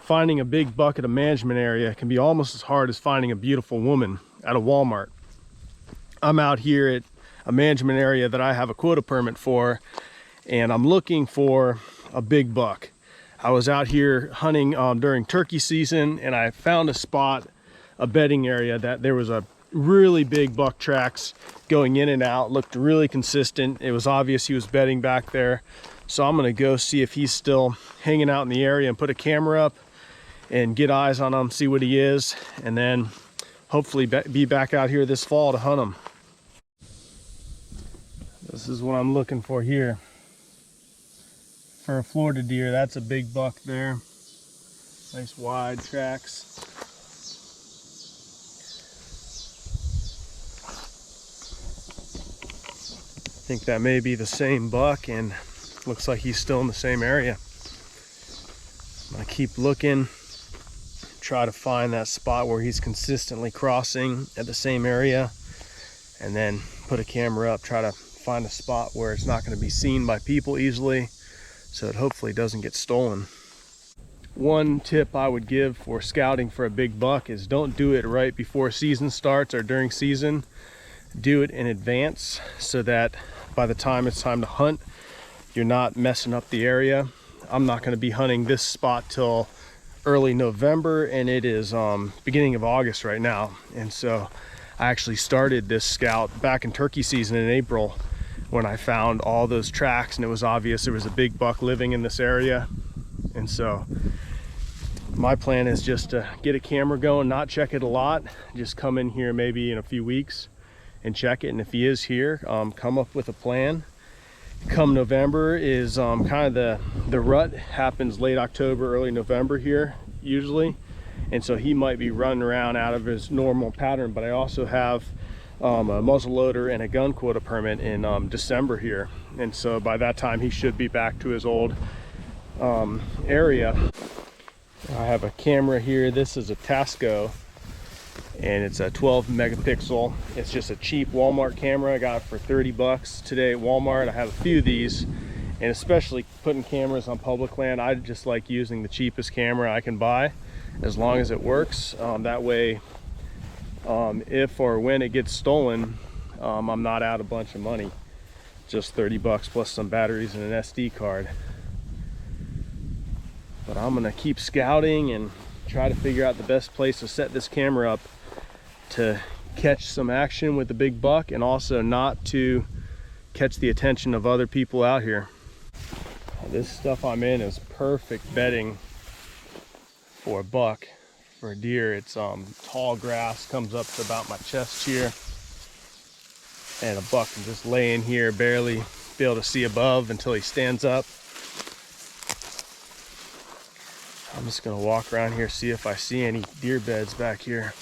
finding a big buck at a management area can be almost as hard as finding a beautiful woman at a Walmart. I'm out here at a management area that I have a quota permit for, and I'm looking for a big buck. I was out here hunting during turkey season, and I found a spot, a bedding area, that there was a really big buck tracks going in and out, looked really consistent. It was obvious he was bedding back there. So I'm gonna go see if he's still hanging out in the area and put a camera up and get eyes on him, see what he is, and then hopefully be back out here this fall to hunt him. This is what I'm looking for here. For a Florida deer, that's a big buck there. Nice wide tracks. I think that may be the same buck, and looks like he's still in the same area. I'm gonna keep looking, try to find that spot where he's consistently crossing at the same area, and then put a camera up, try to find a spot where it's not going to be seen by people easily, so it hopefully doesn't get stolen. One tip I would give for scouting for a big buck is don't do it right before season starts or during season. Do it in advance so that by the time it's time to hunt, you're not messing up the area. I'm not going to be hunting this spot till early November, and it is beginning of August right now. And so I actually started this scout back in turkey season in April, when I found all those tracks and it was obvious there was a big buck living in this area. And so my plan is just to get a camera going, not check it a lot, just come in here maybe in a few weeks and check it. And if he is here, come up with a plan. Come November is kind of the rut happens late October, early November here usually, and so he might be running around out of his normal pattern. But I also have a muzzleloader and a gun quota permit in December here, and so by that time he should be back to his old area. I have a camera here. This is a Tasco, and it's a 12 megapixel. It's just a cheap Walmart camera. I got it for 30 bucks today at Walmart. I have a few of these, and especially putting cameras on public land, I just like using the cheapest camera I can buy, as long as it works. That way, if or when it gets stolen, I'm not out a bunch of money. Just 30 bucks plus some batteries and an SD card. But I'm gonna keep scouting and try to figure out the best place to set this camera up to catch some action with the big buck, and also not to catch the attention of other people out here. This stuff I'm in is perfect bedding for a buck. For a deer, it's tall grass, comes up to about my chest here, and a buck can just lay in here, barely be able to see above until he stands up. I'm just gonna walk around here, see if I see any deer beds back here.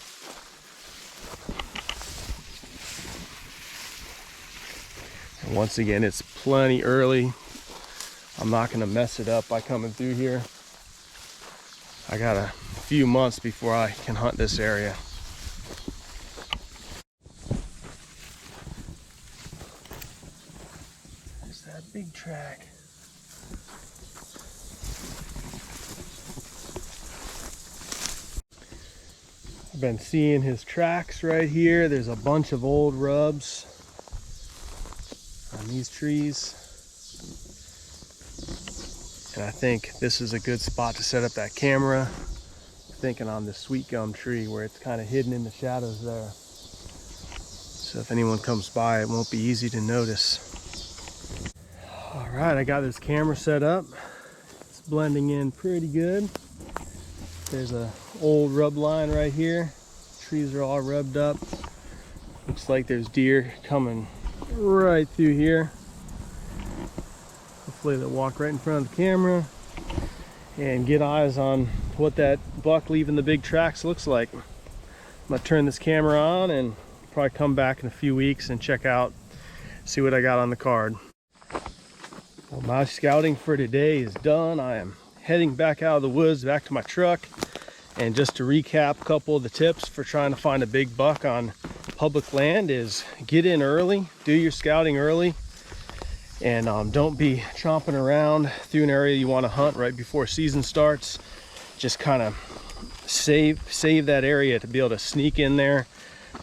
And once again, it's plenty early. I'm not gonna mess it up by coming through here. I got a few months before I can hunt this area. There's that big track. I've been seeing his tracks right here. There's a bunch of old rubs on these trees, and I think this is a good spot to set up that camera. Thinking on this sweet gum tree where it's kind of hidden in the shadows there, so if anyone comes by, it won't be easy to notice. All right, I got this camera set up. It's blending in pretty good. There's a old rub line right here. Trees are all rubbed up. Looks like there's deer coming right through here. Hopefully they'll walk right in front of the camera and get eyes on what that buck leaving the big tracks looks like. I'm gonna turn this camera on and probably come back in a few weeks and check out, see what I got on the card. Well, my scouting for today is done. I am heading back out of the woods, back to my truck. And just to recap, a couple of the tips for trying to find a big buck on public land is get in early, do your scouting early, and don't be chomping around through an area you want to hunt right before season starts. just kind of save that area to be able to sneak in there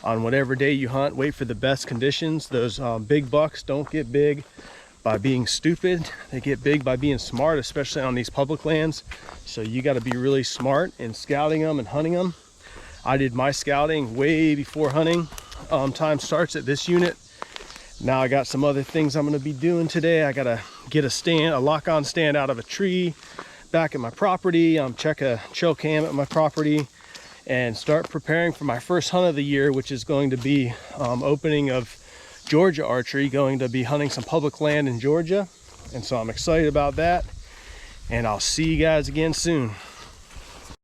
on whatever day you hunt. Wait for the best conditions. Those big bucks don't get big by being stupid. They get big by being smart, especially on these public lands. So you got to be really smart in scouting them and hunting them. I did my scouting way before hunting time starts at this unit. Now I got some other things I'm going to be doing today. I got to get a lock-on stand out of a tree back at my property, check a trail cam at my property, and start preparing for my first hunt of the year, which is going to be opening of Georgia archery, going to be hunting some public land in Georgia. And so I'm excited about that, and I'll see you guys again soon.